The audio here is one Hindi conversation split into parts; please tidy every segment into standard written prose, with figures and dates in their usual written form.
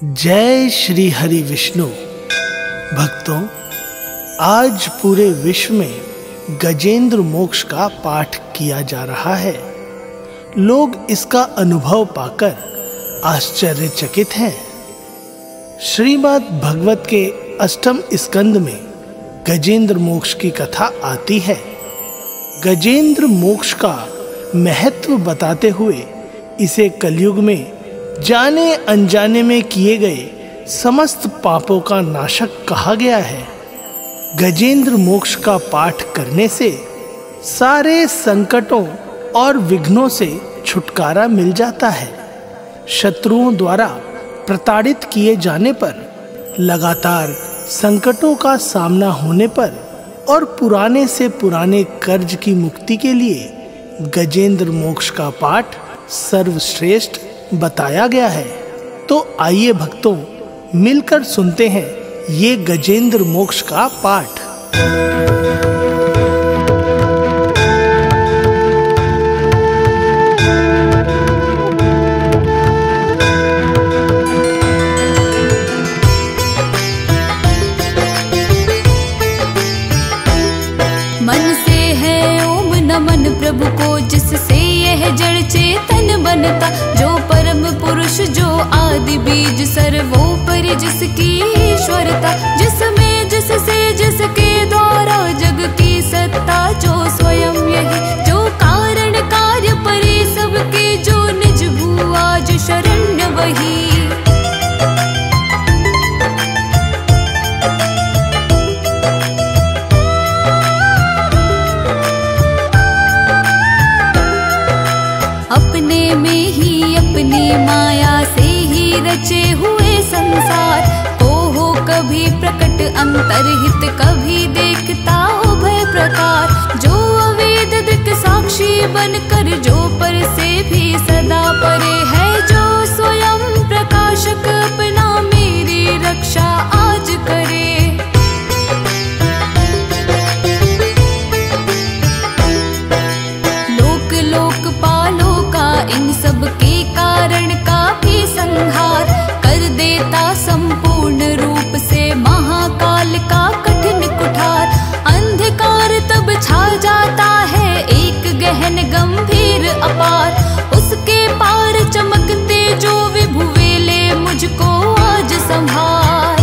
जय श्री हरि विष्णु। भक्तों, आज पूरे विश्व में गजेंद्र मोक्ष का पाठ किया जा रहा है। लोग इसका अनुभव पाकर आश्चर्यचकित हैं। श्रीमद् भागवत के अष्टम स्कंद में गजेंद्र मोक्ष की कथा आती है। गजेंद्र मोक्ष का महत्व बताते हुए इसे कलयुग में जाने अनजाने में किए गए समस्त पापों का नाशक कहा गया है। गजेंद्र मोक्ष का पाठ करने से सारे संकटों और विघ्नों से छुटकारा मिल जाता है। शत्रुओं द्वारा प्रताड़ित किए जाने पर, लगातार संकटों का सामना होने पर और पुराने से पुराने कर्ज की मुक्ति के लिए गजेंद्र मोक्ष का पाठ सर्वश्रेष्ठ बताया गया है। तो आइए भक्तों, मिलकर सुनते हैं ये गजेंद्र मोक्ष का पाठ। मन से है ओम नमन प्रभु को, जिससे यह जड़ चेतन बनता। जो परम पुरुष, जो आदि बीज, सर्वोपरि जिसकी ईश्वरता। जिसमें जिससे जिसके द्वारा जग की सत्ता। जो स्वयं यही, जो कारण कार्य परे सबके। जो निज भू आज शरण्य वही। अपने में ही अपनी माया से ही रचे हुए संसार को हो कभी प्रकट अंतर्हित, कभी देखता उभय प्रकार। जो अवेद दिक साक्षी बनकर, जो पर से भी सदा परे है। जो स्वयं प्रकाशक अपना मेरी रक्षा आज करे। इन सब के कारण का भी संहार कर देता संपूर्ण रूप से। महाकाल का कठिन कुठार, अंधकार तब छा जाता है एक गहन गंभीर अपार। उसके पार चमकते जो विभु वेले, मुझको आज संभार।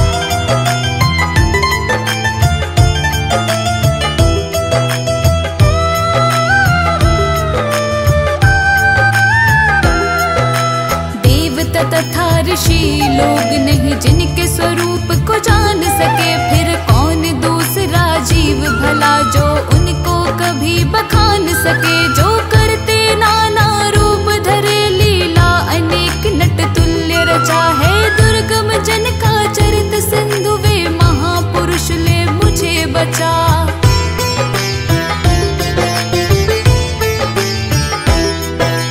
तथा ऋषि लोग नहीं, जिनके स्वरूप को जान सके। फिर कौन दूसरा जीव भला, जो उनको कभी बखान सके। जो करते नाना रूप धरे, लीला अनेक नट तुल्य रचा है। दुर्गम जन का चरित सिंधु, वे महापुरुष ले मुझे बचा।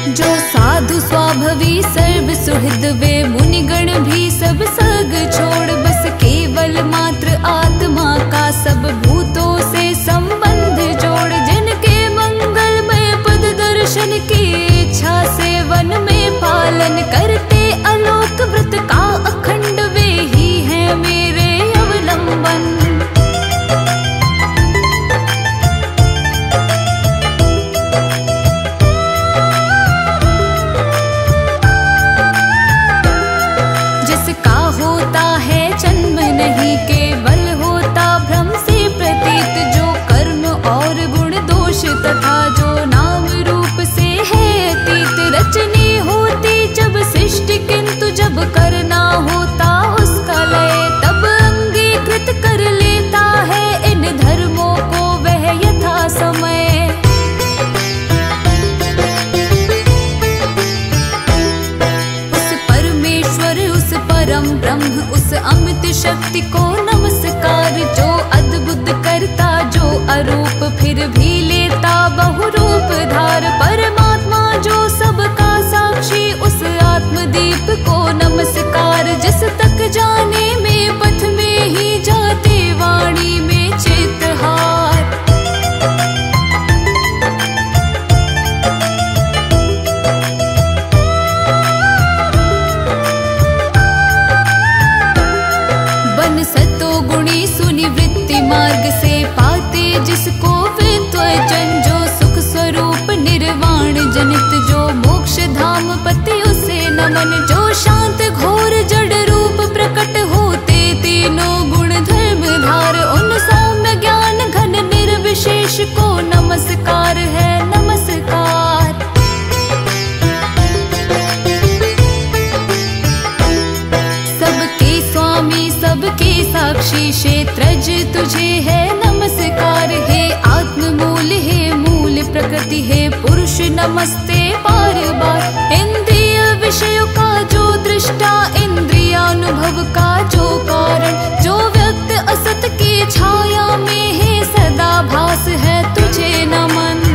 जो साधु स्वाभवी सर्व सुहृद, वे मुनिगण भी सब सग छोड़। बस केवल मात्र आत्मा का सब भूतों से संबंध जोड़। जिनके मंगलमय पद दर्शन की इच्छा से वन में पालन करते। अलोक व्रत का अखंड, वे ही हैं मेरे अवलंबन। जन्म नहीं केवल होता भ्रम से प्रतीत। जो कर्म और गुण दोष तथा जो नाम रूप से है अतीत। रचनी होती जब सृष्टि, किंतु जब करना होता उसका लय। तब अंगीकृत कर लेता है इन धर्मों को वह यथा समय। परम ब्रह्म, उस अमित शक्ति को नमस्कार। जो अद्भुत करता, जो अरूप फिर भी लेता बहुरूप धार। परमात्मा जो सबका साक्षी, उस आत्मदीप को नमस्कार। जिस तक जाने में पथ में ही जाते, वाणी में चेतहार। नमन। जो शांत घोर जड़ रूप प्रकट होते तीनों गुण धर्म धार, उन सौम्य ज्ञान घन निर्विशेष को नमस्कार है नमस्कार। सबके स्वामी सबके साक्षी क्षेत्रज तुझे है नमस्कार। हे आत्म मूल हे मूल प्रकृति हे पुरुष नमस्ते बार बार। इंद्रिय विषयों का जो दृष्टा इंद्रियानुभव का जो कारण, जो व्यक्त असत की छाया में है सदा भास है तुझे नमन।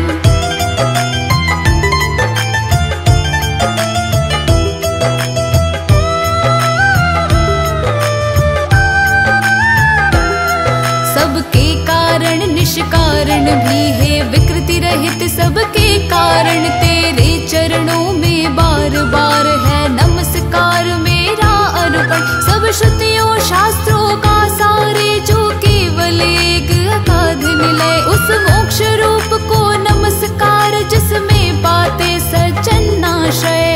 सबके कारण निष्कारण भी है विकृति रहित सबके कारण, तेरे चरणों में बार बार है नमस्कार मेरा अर्पण। सब श्रुतियों शास्त्रों का सारे जो केवल एक अगाध निलय, उस मोक्ष रूप को नमस्कार जिसमें पाते सज्जन आश्रय।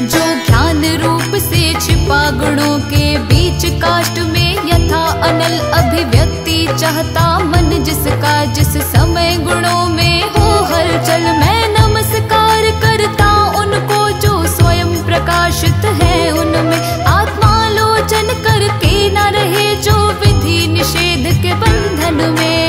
जो ज्ञान रूप से छिपा गुणों के बीच काष्ठ में यथा अनल अभिव्यक्ति चाहता मन, जिसका जिस समय गुणों में हो हलचल। मैं नमस्कार करता उनको जो स्वयं प्रकाशित है उनमें, आत्मालोचन करके न रहे जो विधि निषेध के बंधन में।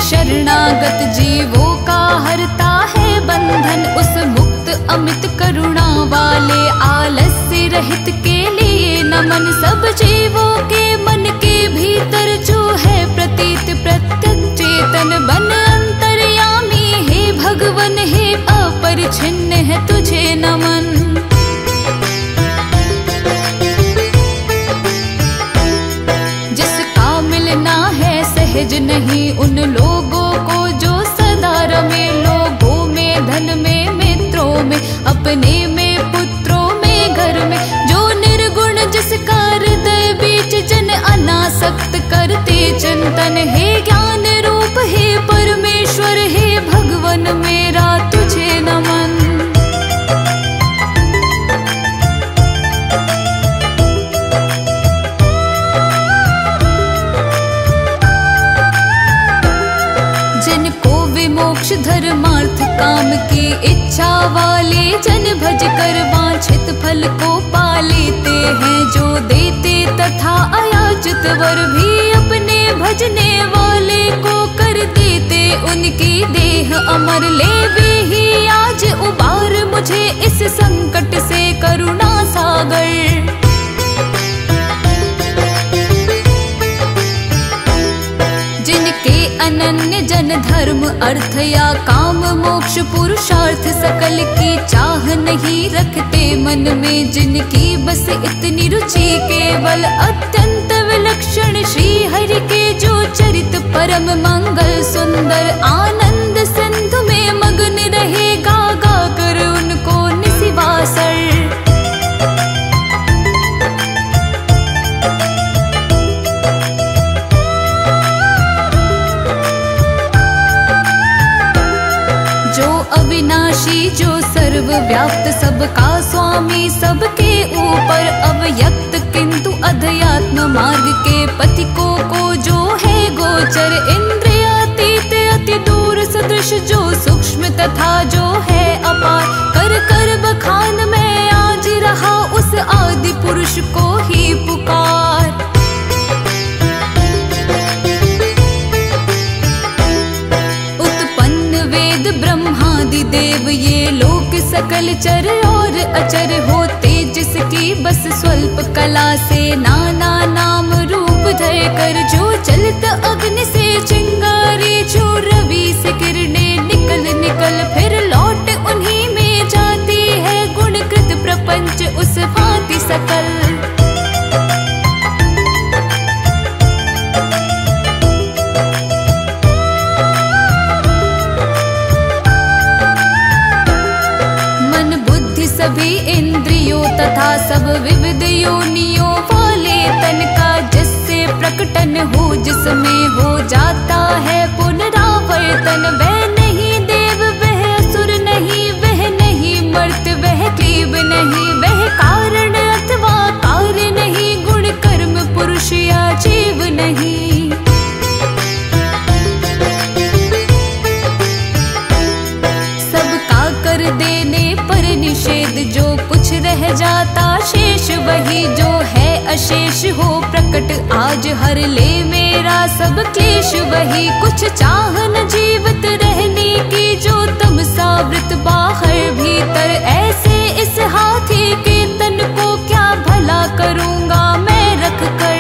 शरणागत जीवों का हरता है बंधन, उस मुक्त अमित करुणा वाले आलस्य रहित के लिए नमन। सब जीवों के मन के भीतर जो है प्रतीत प्रत्यक चेतन, बन अंतर्यामी हे भगवन हे अपरिछिन्न है तुझे नमन। जिसका मिलना है सहज नहीं उन लोगों को जो सदा रमे, लोगों में धन में मित्रों में अपने में पुत्रों में घर में। जो निर्गुण जिसका हृदय बीच जन अनासक्त करते चिंतन, हे ज्ञान रूप हे परमेश्वर हे भगवन मेरा तुझे नमन। मोक्ष धर्मार्थ काम की इच्छा वाले जन भज कर वांछित फल को पा लेते हैं। जो देते तथा अयाचित वर भी अपने भजने वाले को कर देते, उनकी देह अमर ले वे ही आज उबार मुझे इस संकट से करुणा सागर। जिनके अनन्य जन धर्म अर्थ या काम मोक्ष पुरुषार्थ सकल की चाह नहीं रखते मन में, जिनकी बस इतनी रुचि केवल अत्यंत विलक्षण श्री हरि के जो चरित परम मंगल सुंदर, आनंद सिंधु में मग्न रहे गा गा कर उनको निसिवासर। अविनाशी जो सर्वव्याप्त सबका स्वामी, सबके ऊपर अव्यक्त किंतु अध्यात्म मार्ग के पथिकों को जो है गोचर, इंद्रियातीत अति दूर सदृश जो सूक्ष्म तथा जो है अपार, कर कर बखान में आज रहा उस आदि पुरुष को ही पुकार। ब्रह्मादि देव ये लोक सकल चर और अचर होते, जिसकी बस स्वल्प कला से नाना नाम रूप धर कर, जो चलत अग्नि से चिंगारी जो रवि से किरणें निकल निकल फिर लौट उन्हीं में जाती है, गुणकृत प्रपंच उस भांति सकल। तथा सब विविध योनियों वाले तन का, जिससे प्रकटन हो जिसमें हो जाता है पुनरावर्तन। वह नहीं देव वह असुर नहीं, वह नहीं मर्त्य वह क्लीब नहीं, वह कारण अथवा कार्य नहीं, गुण कर्म पुरुष या जीव नहीं। सबका कर देने पर निषेध, जो कुछ रह जाता शेष वही, जो है अशेष हो प्रकट आज हर ले मेरा सब क्लेश वही। कुछ चाहन जीवित रहने की, जो तम सावृत बाहर भीतर, ऐसे इस हाथी के तन को क्या भला करूँगा मैं रख कर।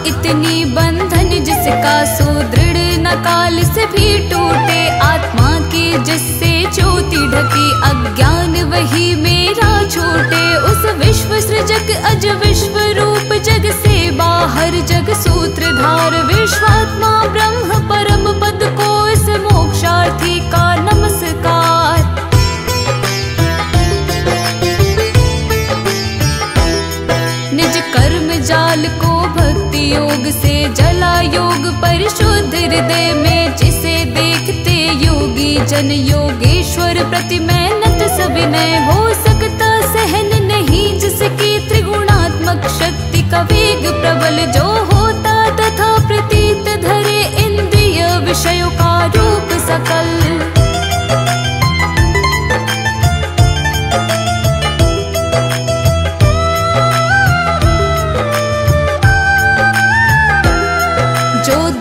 इतनी बंधन जिसका सुदृढ़ न काल से भी टूटे, आत्मा की जिससे ज्योति ढकी अज्ञान वही मेरा छूटे। उस विश्व सृजक अज विश्व रूप जग से बाहर जग सूत्रधार, विश्वात्मा ब्रह्म परम पद को इस मोक्षार्थी का नमस्कार। निज कर्म जाल को भक्ति योग से जला, योग परिशुद्ध हृदय में जिसे देखते योगी जन, योगेश्वर प्रति मेहनत सविनय हो सकता सहन नहीं, जिसकी त्रिगुणात्मक शक्ति का वेग प्रबल, जो होता तथा प्रतीत धरे इंद्रिय विषयों का रूप सकल।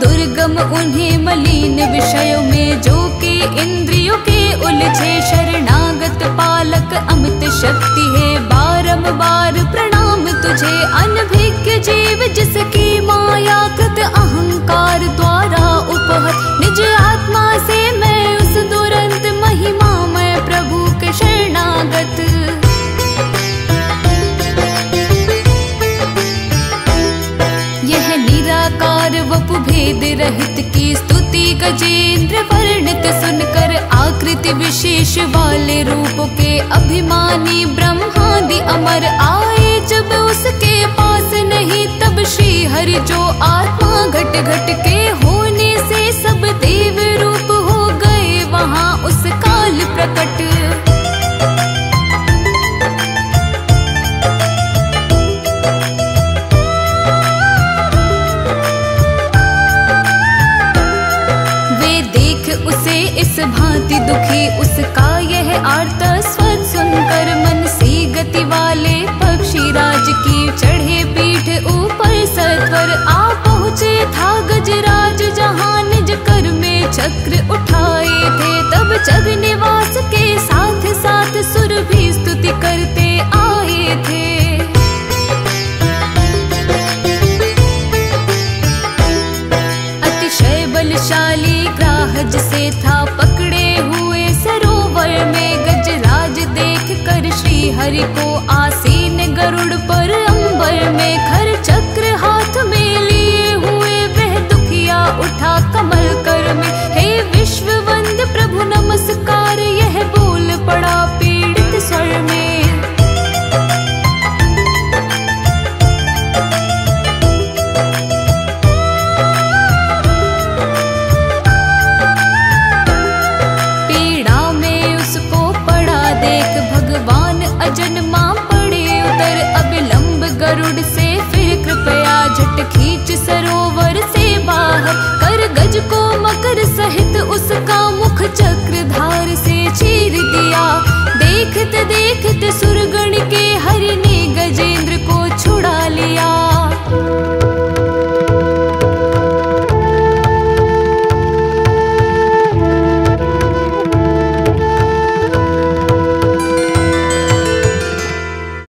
दुर्गम उन्हें मलिन विषयों में, जो के इंद्रियों के उलझे, शरणागत पालक अमित शक्ति है बारंबार प्रणाम तुझे। अनभिज्ञ जीव जिसकी माया कृत अहंकार द्वारा उपहत, निज आत्मा से मैं उस दुरंत महिमा मैं प्रभु के शरणागत। निराकार वपु भेद रहित की स्तुति गजेंद्र वर्णित सुनकर, आकृति विशेष वाले रूपों के अभिमानी ब्रह्मादि अमर आए जब उसके पास नहीं, तब श्री हरि जो आत्मा घट घट के होने से सब देव रूप हो गए वहां उस काल प्रकट। उसे इस भांति दुखी, उसका यह आर्त स्वर सुनकर, मन सी गति वाले पक्षी राज की चढ़े पीठ ऊपर सत्वर, आ पहुँचे था गजराज जहाँ निज कर में चक्र उठाए थे। तब जग निवास के साथ साथ सुर भी स्तुति करते आए थे। अतिशय बलशाली ग्राहज से था पकड़े हुए सरोवर में, गजराज देख कर श्री हरि को आसीन गरुड़ पर